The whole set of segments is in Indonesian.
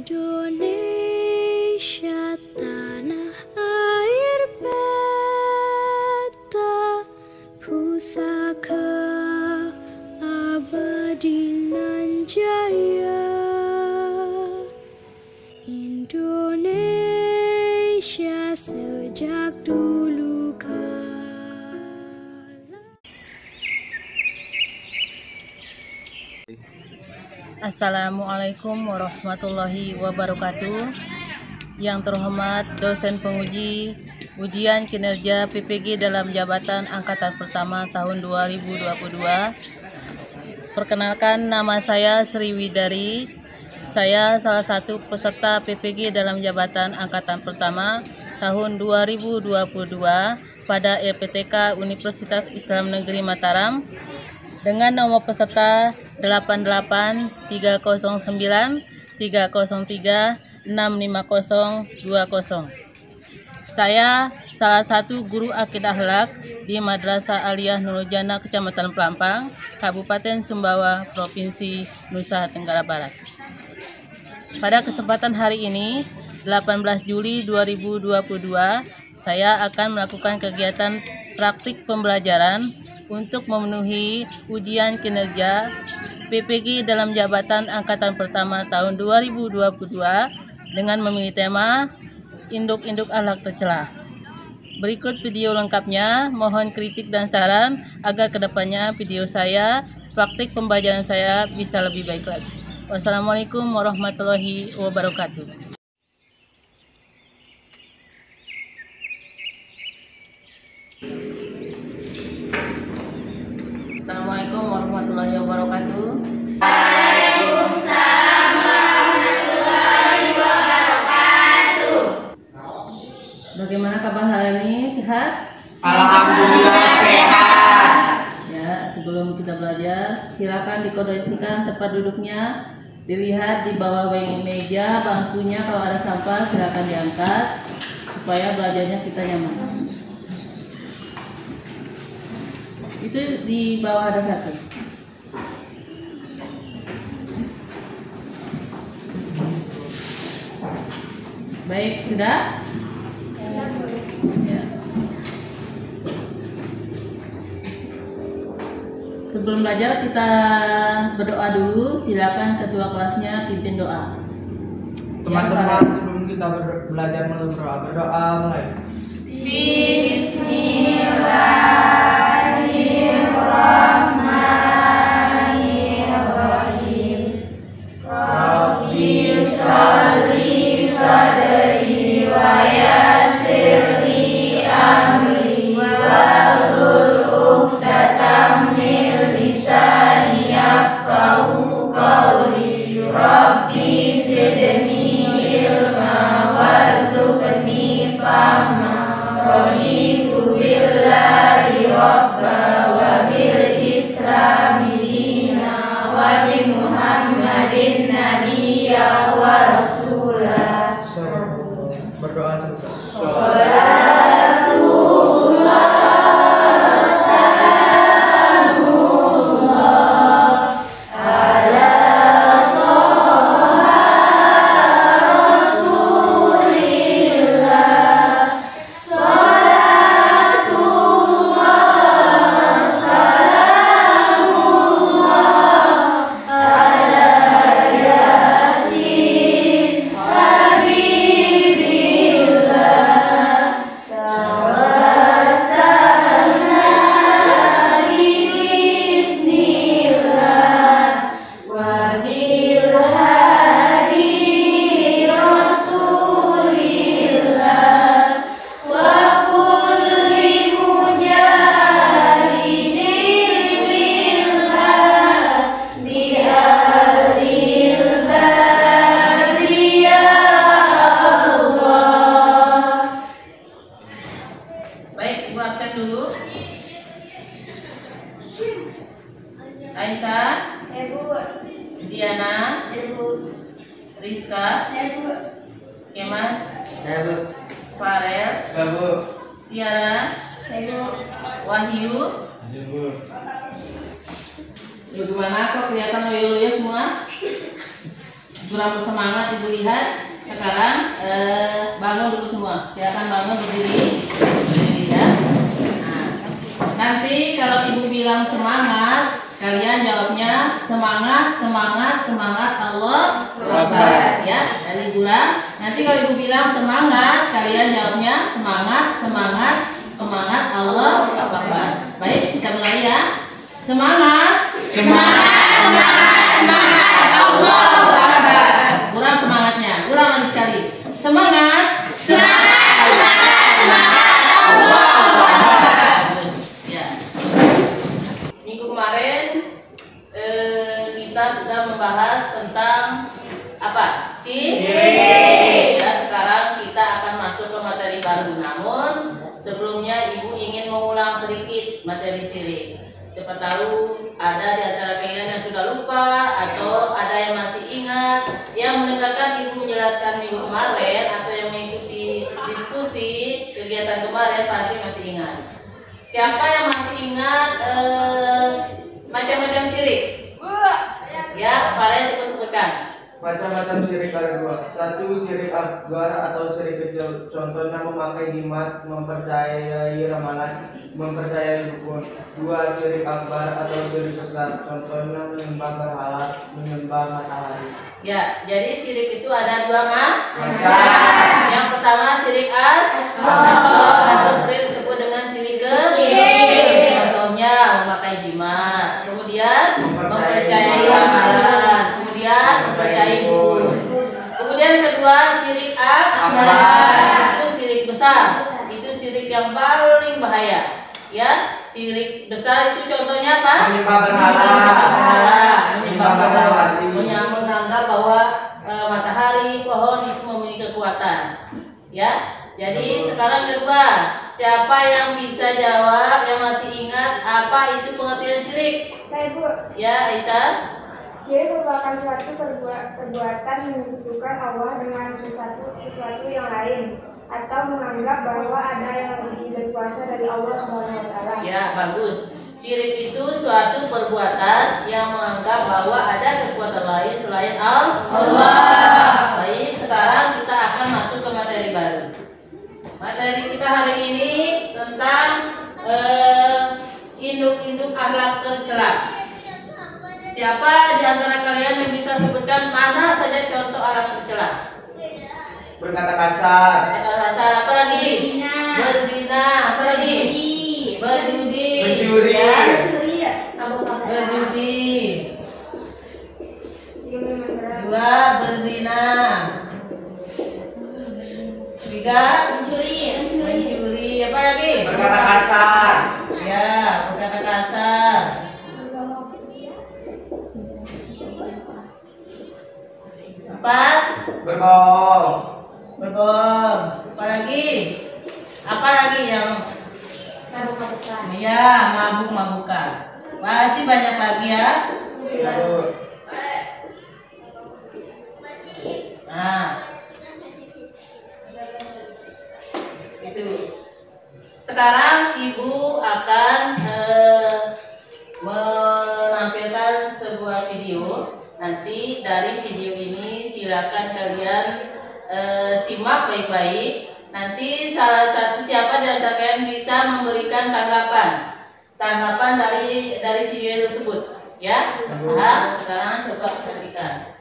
Indonesia tanah air beta, pusaka abadi nan jaya. Indonesia sejak dulu kala. Assalamualaikum warahmatullahi wabarakatuh. Yang terhormat dosen penguji ujian kinerja PPG dalam jabatan angkatan pertama tahun 2022. Perkenalkan, nama saya Sri Widari. Saya salah satu peserta PPG dalam jabatan angkatan pertama tahun 2022 pada LPTK Universitas Islam Negeri Mataram dengan nomor peserta 883930365020. Saya salah satu guru akidah akhlak di Madrasah Aliyah Nurul Jannah, Kecamatan Pelampang, Kabupaten Sumbawa, Provinsi Nusa Tenggara Barat. Pada kesempatan hari ini, 18 Juli 2022, saya akan melakukan kegiatan praktik pembelajaran untuk memenuhi ujian kinerja PPG dalam jabatan angkatan pertama tahun 2022 dengan memilih tema Induk-induk akhlak tercela. Berikut video lengkapnya, mohon kritik dan saran agar kedepannya video saya, praktik pembelajaran saya bisa lebih baik lagi. Wassalamualaikum warahmatullahi wabarakatuh. Assalamualaikum warahmatullahi wabarakatuh. Waalaikumsalam warahmatullahi wabarakatuh. Bagaimana kabar hari ini? Sehat? Alhamdulillah sehat. Ya, sebelum kita belajar, silakan dikondisikan tempat duduknya. Dilihat di bawah meja, bangkunya, kalau ada sampah silakan diangkat supaya belajarnya kita nyaman. Itu di bawah ada satu. Baik, sudah? Ya. Sebelum belajar kita berdoa dulu. Silakan ketua kelasnya pimpin doa. Teman-teman, sebelum kita belajar berdoa mulai. Bismillahirrahmanirrahim. Rabbi sholli sadri wa yassirli amri wahlul 'uqdatam min lisani yafqahu qawli. Rabbi zidni ilma warzuqni fahma. Raditu billahi rabba wa bil islami dina wa bi Muhammadin nabiyya wa rasulah. Berdoa selesai. Salatullah salamullah ala Taha Rasulillah. Salatullah salamullah ala Yasin Habibillah. Tawassalna bismillah wa bil hadi Rasulillah wa kulli mujahidin billah bi ahlil bariyah Allah. Baik, Ibu absen dulu. Aisyah, Ibu, Diana, Ibu, Rizka, Ibu, Kemas, Bu. Farel, Bu. Tiara, Ibu, Wahyu. Bagaimana kok kelihatan loyo-loyo semua? kurang bersemangat, Ibu lihat. Sekarang bangun dulu semua. Silakan bangun berdiri ya. Nah, nanti kalau Ibu bilang semangat, kalian jawabnya semangat, semangat, semangat Allah Akbar ya. Dari gula. Nanti kalau Ibu bilang semangat, kalian jawabnya semangat, semangat, semangat Allah Akbar. Baik, kita mulai ya. Semangat, Semangat, semangat, semangat Allah Akbar. kurang semangatnya, ulang lagi sekali. Semangat, Semangat, semangat, semangat Allah Akbar. terus ya. Minggu kemarin kita sudah membahas tentang apa? Syirik. Ya, sekarang kita akan masuk ke materi baru. Namun sebelumnya Ibu ingin mengulang sedikit materi syirik. Siapa tahu ada di antara kalian yang sudah lupa atau ada yang masih ingat, yang mendengarkan Ibu menjelaskan minggu kemarin atau yang mengikuti diskusi kegiatan kemarin pasti masih ingat. Siapa yang masih ingat macam-macam syirik? Ya, kalian coba sebutkan. Macam-macam syirik ada dua. Satu, syirik akbar atau syirik kecil. Contohnya memakai jimat, mempercayai ramalan, mempercayai dukun. Dua, syirik akbar atau syirik besar. Contohnya menyembah berhala, menyembah matahari. Ya, jadi syirik itu ada dua Macam. Yang pertama syirik atau sering disebut dengan syirik kecil. Contohnya memakai jimat, kemudian mempercayai ramalan, kemudian mempercayai dukun. Kemudian kedua syirik akbar, itu syirik besar. Itu syirik yang paling bahaya. Ya, syirik besar itu contohnya apa? Menyembah berhala. Menyembah berhala, menganggap bahwa matahari, pohon itu memiliki kekuatan. Ya, jadi sekarang kedua, siapa yang bisa jawab, yang masih ingat apa itu pengertian syirik? Saya Bu, Ya, Aisyah. syirik merupakan suatu perbuatan menyekutukan Allah dengan sesuatu yang lain atau menganggap bahwa ada yang lebih berkuasa dari Allah SWT. Ya, bagus. Syirik itu suatu perbuatan yang menganggap bahwa ada kekuatan lain selain Allah. Baik, sekarang kita akan masuk ke materi baru. Materi kita hari ini tentang induk-induk akhlak tercela. Siapa di antara kalian yang bisa sebutkan mana saja contoh akhlak tercela? Berkata kasar. Rasa apa lagi? Berzina. Apa lagi? Berjudi. Mencuri. Ya. Ya. Berjudi. Dua, berzina. Tiga, mencuri. Apa lagi? Berkata kasar. Ya, berkata kasar. Empat, Berbohong. berbohong. Apa lagi? Apa lagi yang ya, mabuk-mabukan. Masih banyak lagi ya. Nah, itu. Sekarang Ibu akan menampilkan sebuah video. Nanti dari video ini silakan kalian simak baik-baik. Nanti salah satu siapa di antara kalian bisa memberikan tanggapan dari video tersebut, ya. Nah, sekarang coba perhatikan.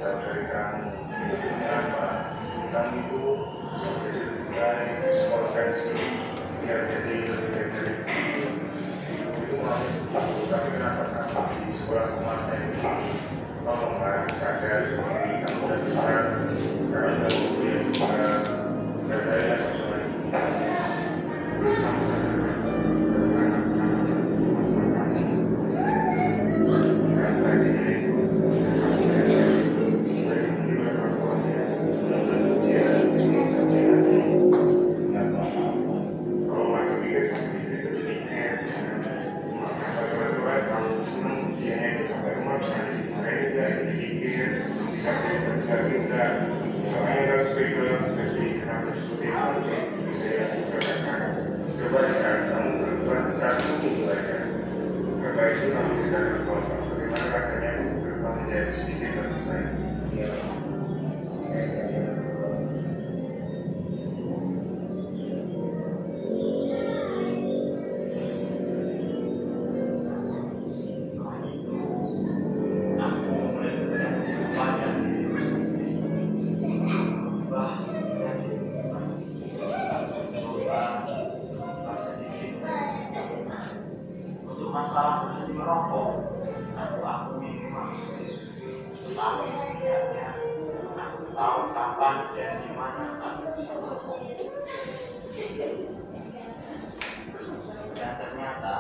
setiap dari kamu hidupnya apa kamu itu bisa menjadi lebih baik di semua versi biar jadi lebih baik dari itu mau tapi kenapa kamu di sekolah kemarin tolonglah sadar diri kamu udah besar karena udah kuliah juga berdaya coba terus kamu sadar terus anak masalah berhenti merokok, aku memang tapi setidaknya aku tahu kapan dan di mana aku bisa merokok. Dan ternyata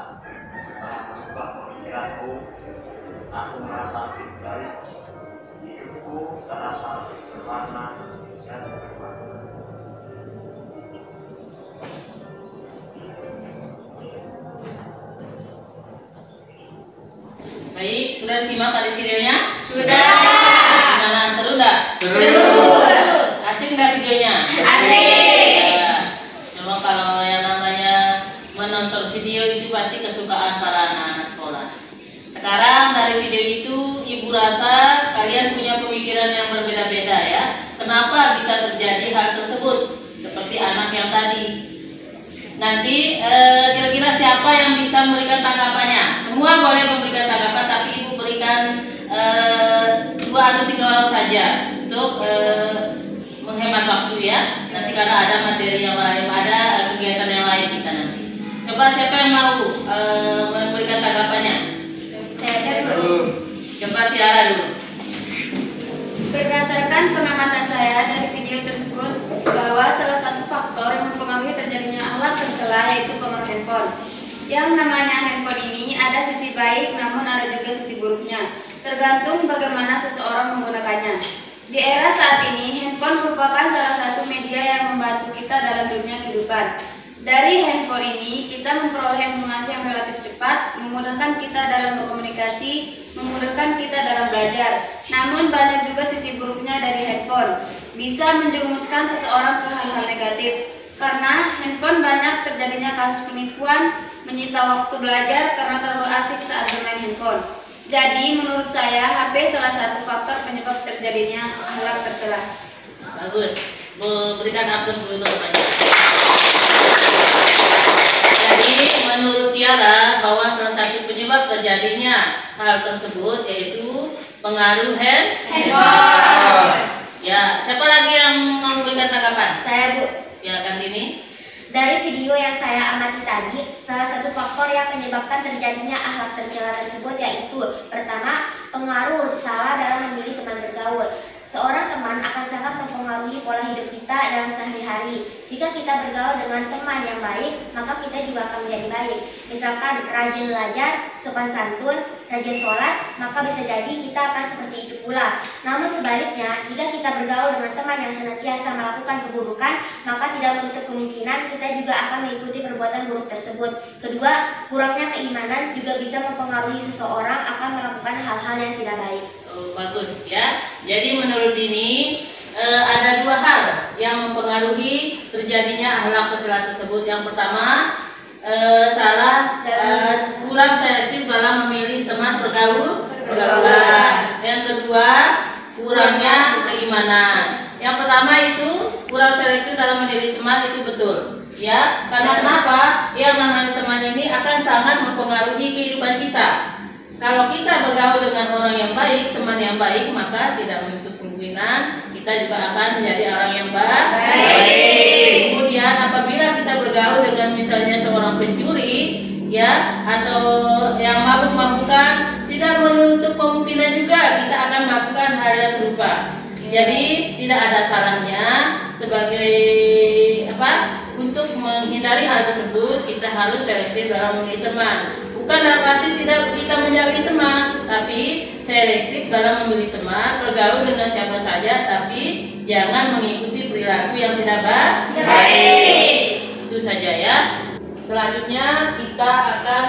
setelah merubah pemikiranku, aku merasa lebih baik. Hidupku terasa berwarna dan berwarna. Baik, sudah simak tadi videonya? Sudah. Gimana, seru nggak? Seru. Asik nggak videonya? Asik. Memang kalau yang namanya menonton video itu pasti kesukaan para anak-anak sekolah. Sekarang dari video itu Ibu rasa kalian punya pemikiran yang berbeda-beda ya. Kenapa bisa terjadi hal tersebut? Seperti anak yang tadi. Nanti kira-kira siapa yang bisa memberikan tanggapannya? Semua boleh memberikan tanggapan, tapi Ibu berikan 2 atau 3 orang saja untuk menghemat waktu ya. Nanti karena ada materi yang lain, ada kegiatan yang lain kita nanti. Coba siapa yang mau memberikan tanggapannya? Saya dulu. Coba Tiara dulu. Berdasarkan pengamatan saya dari video tersebut, bahwa salah satu faktor yang mempengaruhi terjadinya akhlak tercela yaitu pengaruh handphone. Yang namanya handphone ini ada sisi baik, namun ada juga sisi buruknya, tergantung bagaimana seseorang menggunakannya. Di era saat ini, handphone merupakan salah satu media yang membantu kita dalam dunia kehidupan. Dari handphone ini, kita memperoleh informasi yang relatif cepat, memudahkan kita dalam berkomunikasi, memudahkan kita dalam belajar. Namun banyak juga sisi buruknya dari handphone. Bisa menjerumuskan seseorang ke hal-hal negatif. Karena handphone banyak terjadinya kasus penipuan, menyita waktu belajar karena terlalu asik saat bermain handphone. Jadi menurut saya, HP salah satu faktor penyebab terjadinya akhlak tercela. Bagus. Berikan aplaus dulu kepada. Jadi menurut Tiara bahwa salah satu penyebab terjadinya hal tersebut yaitu pengaruh handphone. Ya, siapa lagi yang mau memberikan tanggapan? Saya, Bu. Silakan Dini. Dari video yang saya amati tadi, salah satu faktor yang menyebabkan terjadinya akhlak tercela tersebut yaitu pertama, pengaruh salah dalam memilih teman bergaul. Seorang teman akan sangat mempengaruhi pola hidup kita dalam sehari-hari. Jika kita bergaul dengan teman yang baik, maka kita juga akan menjadi baik. Misalkan rajin belajar, sopan santun, rajin sholat, maka bisa jadi kita akan seperti itu pula. Namun sebaliknya, jika kita bergaul dengan teman yang senantiasa melakukan keburukan, maka tidak menutup kemungkinan kita juga akan mengikuti perbuatan buruk tersebut. Kedua, kurangnya keimanan juga bisa mempengaruhi seseorang akan melakukan hal-hal yang tidak baik. Oh, bagus ya. Jadi menurut Dini ada 2 hal yang mempengaruhi terjadinya akhlak tercela tersebut. Yang pertama kurang selektif dalam memilih teman pergaulan. Yang kedua kurangnya keimanan. Yang pertama itu kurang selektif dalam memilih teman, itu betul ya. Karena kenapa? Yang namanya teman ini akan sangat mempengaruhi kehidupan kita. Kalau kita bergaul dengan orang yang baik, teman yang baik, maka tidak menutup kedisiplinan, kita juga akan menjadi orang yang baik. Kemudian apabila kita bergaul dengan misalnya seorang pencuri, ya, atau yang mabuk-mabukan, tidak menutup kemungkinan juga kita akan melakukan hal yang serupa. Jadi tidak ada salahnya sebagai untuk menghindari hal tersebut kita harus selektif dalam memilih teman. Bukan dalam arti tidak kita menjauhi teman, tapi selektif dalam memilih teman, bergaul dengan siapa saja, tapi jangan mengikuti perilaku yang tidak baik. Itu saja ya. Selanjutnya kita akan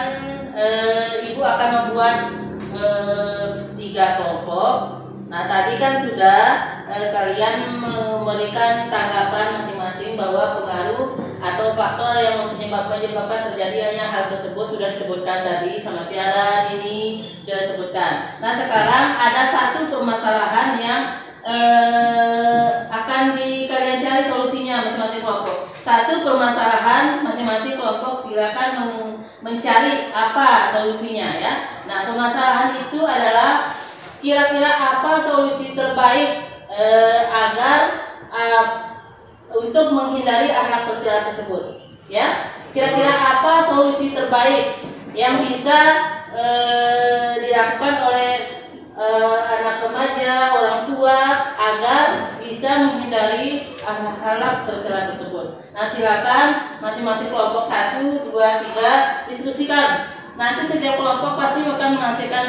Ibu akan membuat 3 kelompok. Nah, tadi kan sudah kalian memberikan tanggapan masing-masing bahwa pengaruh atau faktor yang menyebabkan terjadinya hal tersebut sudah disebutkan tadi sama Tiara, ini sudah disebutkan. Nah, sekarang ada satu permasalahan yang akan kalian cari solusinya masing-masing kelompok. Satu permasalahan masing-masing kelompok silakan mencari apa solusinya ya. Nah, permasalahan itu adalah kira-kira apa solusi terbaik agar untuk menghindari akhlak tercela tersebut ya. Kira-kira apa solusi terbaik yang bisa dilakukan oleh anak remaja, orang tua agar bisa menghindari akhlak tercela tersebut. Nah, silakan masing-masing kelompok 1, 2, 3 diskusikan. Nanti setiap kelompok pasti akan menghasilkan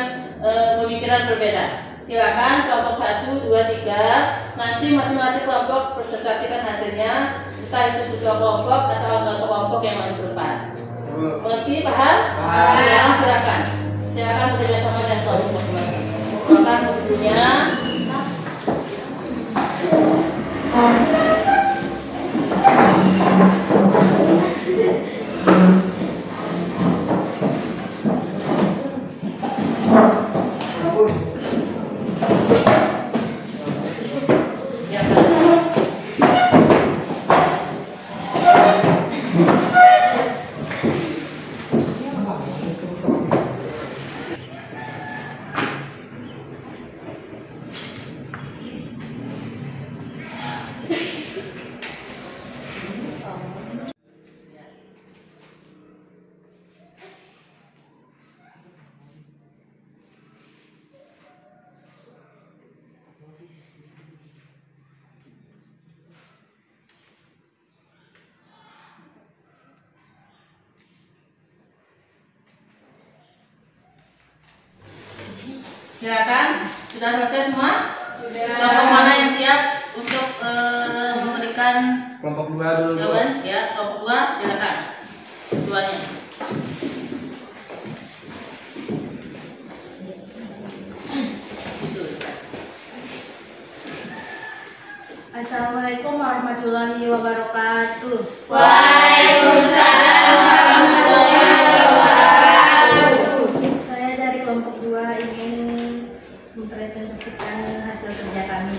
pemikiran berbeda. Silakan kelompok 1, 2, 3. Nanti masing-masing kelompok presentasikan hasilnya. Entah itu ketua kelompok atau anggota kelompok yang maju ke depan. Mengerti? Paham? Paham. Silakan. Silakan bekerja sama dengan kelompok masing-masing. Silakan bukunya. Silakan, sudah selesai semua? Sudah. Kelompok mana yang siap untuk memberikan Kelompok 2 dulu. jawaban? Ya, kelompok 2 silakan. Ketuanya. Assalamualaikum warahmatullahi wabarakatuh. Waalaikumsalam warahmatullahi wabarakatuh. Saya dari kelompok 2 ingin mempresentasikan hasil kerja kami.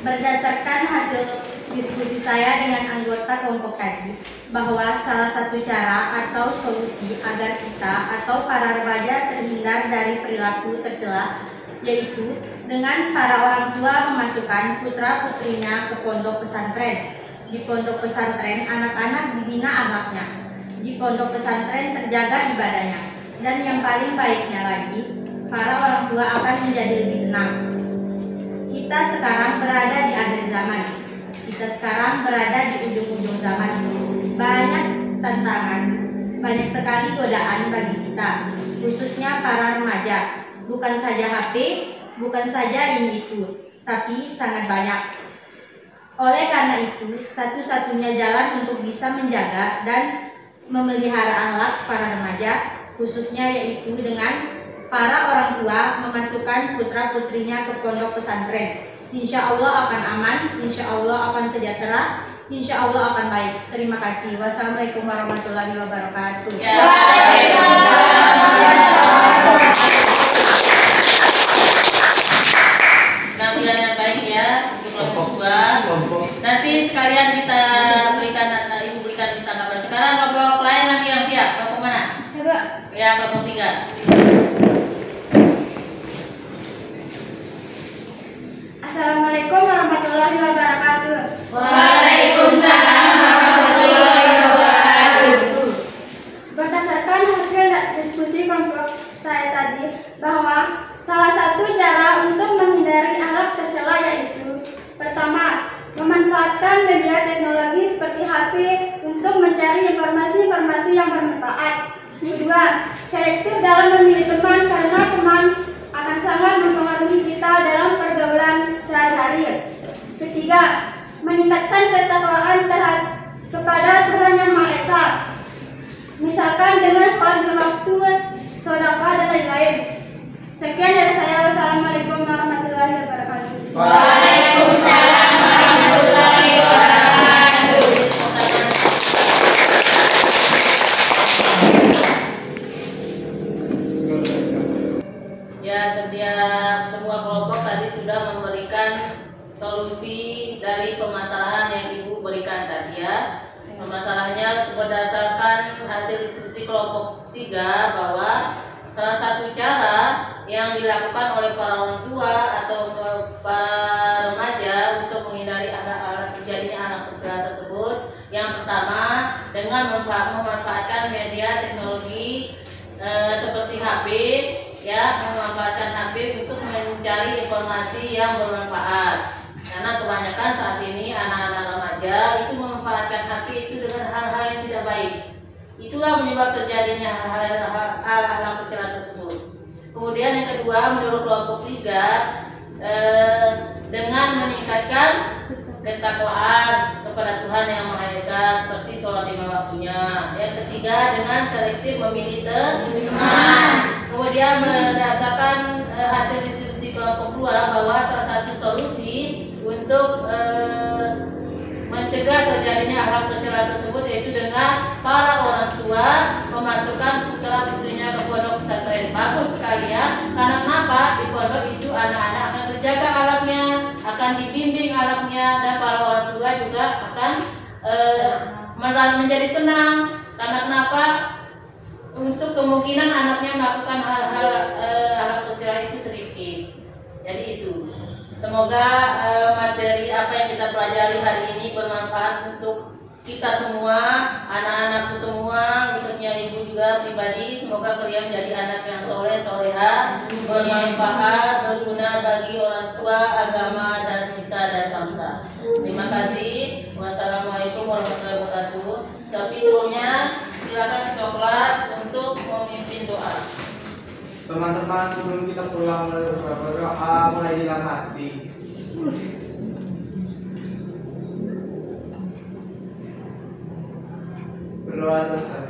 Berdasarkan hasil diskusi saya dengan anggota kelompok tadi, bahwa salah satu cara atau solusi agar kita atau para remaja terhindar dari perilaku tercela yaitu dengan para orang tua memasukkan putra-putrinya ke pondok pesantren. Di pondok pesantren, anak-anak dibina akhlaknya. Di pondok pesantren terjaga ibadahnya. Dan yang paling baiknya lagi, para orang tua akan menjadi lebih tenang. Kita sekarang berada di akhir zaman. Kita sekarang berada di ujung-ujung zaman. Banyak tantangan, banyak sekali godaan bagi kita, khususnya para remaja. Bukan saja HP, bukan saja ini itu, tapi sangat banyak. Oleh karena itu, satu-satunya jalan untuk bisa menjaga dan memelihara akhlak para remaja, khususnya yaitu dengan para orang tua memasukkan putra-putrinya ke pondok pesantren. Insya Allah akan aman, insya Allah akan sejahtera, insya Allah akan baik. Terima kasih. Wassalamualaikum warahmatullahi wabarakatuh. Penampilan yang baik ya untuk kelompok 2. Nanti sekalian kita berikan, Ibu berikan tanggapan. Sekarang kelompok lain lagi yang siap. Kelompok mana? Ya, kelompok 3. warahmatullahi wabarakatuh. Waalaikumsalam warahmatullahi wabarakatuh. Berdasarkan hasil diskusi kelompok saya tadi, bahwa salah satu cara untuk menghindari akhlak tercela yaitu: pertama, memanfaatkan media teknologi seperti HP untuk mencari informasi-informasi yang bermanfaat. Kedua, selektif dalam memilih teman karena teman akan sangat mempengaruhi kita dalam pergaulan sehari-hari. Ketiga, meningkatkan ketakwaan kepada Tuhan Yang Maha Esa, misalkan dengan sholat lima waktu, sedekah dan lain-lain. Sekian dari saya. Wassalamualaikum warahmatullahi wabarakatuh. Waalaikumsalam warahmatullahi wabarakatuh. Ya, semua kelompok tadi sudah memberikan solusi dari permasalahan yang Ibu berikan tadi ya. Permasalahannya berdasarkan hasil diskusi kelompok 3 bahwa salah satu cara yang dilakukan oleh para orang tua atau para remaja untuk menghindari terjadinya anak tercela tersebut, yang pertama dengan memanfaatkan media teknologi seperti HP, ya, memanfaatkan HP untuk mencari informasi yang bermanfaat. Karena kebanyakan saat ini anak-anak remaja itu memanfaatkan HP itu dengan hal-hal yang tidak baik. Itulah menyebab terjadinya hal-hal tercela tersebut. Kemudian yang kedua, menurut kelompok 3, dengan meningkatkan ketakwaan kepada Tuhan Yang Maha Esa seperti sholat lima waktunya. Yang ketiga, dengan selektif memilih teman. Kemudian berdasarkan hasil diskusi kelompok 2 bahwa salah satu solusi untuk mencegah terjadinya akhlak tercela tersebut yaitu dengan para orang tua memasukkan putra-putrinya ke pondok pesantren. Bagus sekali ya. Karena kenapa? Di pondok itu anak-anak akan terjaga akhlaknya, akan dibimbing akhlaknya, dan para orang tua juga akan menjadi tenang. Karena kenapa? Untuk kemungkinan anaknya melakukan hal-hal akhlak tercela itu sedikit. Jadi itu. Semoga materi apa yang kita pelajari hari ini bermanfaat untuk kita semua, anak-anakku semua, khususnya ibu juga pribadi. Semoga kalian menjadi anak yang soleh, soleha, bermanfaat, berguna bagi orang tua, agama, dan nusa dan bangsa. Terima kasih. Wassalamualaikum warahmatullahi wabarakatuh. Sebelumnya silakan ketua kelas untuk memimpin doa. Teman-teman, sebelum kita pulang berdoa, mulai dalam hati. Berdoa terus.